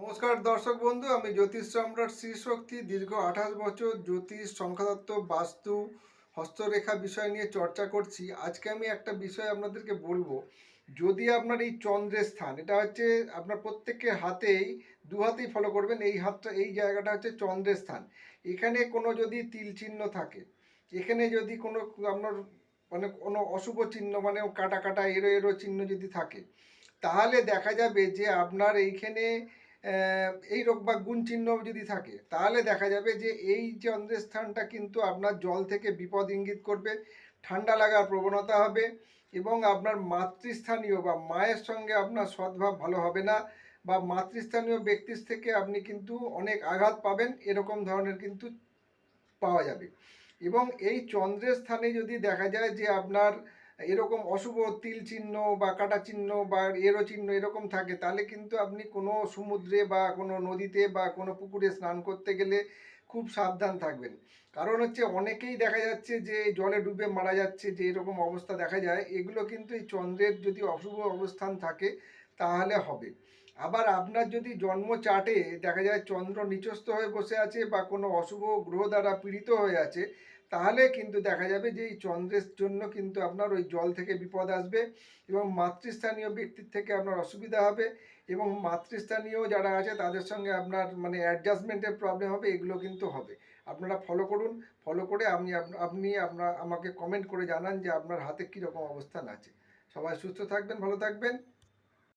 নমস্কার দর্শক বন্ধু, আমি জ্যোতিষ সম্রাট শ্রী শক্তি। দীর্ঘ 28 বছর জ্যোতিষ, সংখ্যাতত্ত্ব, বাস্তু, হস্তরেখা বিষয় নিয়ে চর্চা করছি। আজকে আমি একটা বিষয় আপনাদেরকে বলবো। যদি আপনার এই চন্দ্রের স্থান, এটা হচ্ছে আপনার প্রত্যেকের হাতেই, দু হাতেই ফলো করবেন। এই হাতটা, এই জায়গাটা হচ্ছে চন্দ্রের স্থান। এখানে কোনো যদি তিল চিহ্ন থাকে, এখানে যদি কোনো আপনার মানে কোনো অশুভ চিহ্ন, মানে কাটা কাটা এরো এরো চিহ্ন যদি থাকে, তাহলে দেখা যাবে যে আপনার এইখানে এই রোগ বা গুণ চিহ্ন যদি থাকে, তাহলে দেখা যাবে যে এই চন্দ্রের স্থানটা কিন্তু আপনার জল থেকে বিপদ ইঙ্গিত করবে, ঠান্ডা লাগার প্রবণতা হবে, এবং আপনার মাতৃস্থানীয় বা মায়ের সঙ্গে আপনার সদ্ভাব ভালো হবে না, বা মাতৃস্থানীয় ব্যক্তির থেকে আপনি কিন্তু অনেক আঘাত পাবেন, এরকম ধরনের কিন্তু পাওয়া যাবে। এবং এই চন্দ্রের স্থানে যদি দেখা যায় যে আপনার এরকম অশুভ তিল চিহ্ন বা কাটা চিহ্ন বা এরো চিহ্ন এরকম থাকে, তাহলে কিন্তু আপনি কোনো সমুদ্রে বা কোনো নদীতে বা কোনো পুকুরে স্নান করতে গেলে খুব সাবধান থাকবেন। কারণ হচ্ছে অনেকেই দেখা যাচ্ছে যে জলে ডুবে মারা যাচ্ছে, যে এরকম অবস্থা দেখা যায়, এগুলো কিন্তু এই চন্দ্রের যদি অশুভ অবস্থান থাকে তাহলে হবে। আবার আপনার যদি জন্ম চার্টে দেখা যায় চন্দ্র নিচস্থ হয়ে বসে আছে বা কোনো অশুভ গ্রহ দ্বারা পীড়িত হয়ে আছে, তাহলে কিন্তু দেখা যাবে যে এই চন্দ্রের জন্য কিন্তু আপনার ওই জল থেকে বিপদ আসবে, এবং মাতৃস্থানীয় ব্যক্তির থেকে আপনার অসুবিধা হবে, এবং মাতৃস্থানীয় যারা আছে তাদের সঙ্গে আপনার মানে অ্যাডজাস্টমেন্টের প্রবলেম হবে, এগুলো কিন্তু হবে। আপনারা ফলো করুন। ফলো করে আপনি আপনার আমাকে কমেন্ট করে জানান যে আপনার হাতে কীরকম অবস্থান আছে। সবাই সুস্থ থাকবেন, ভালো থাকবেন।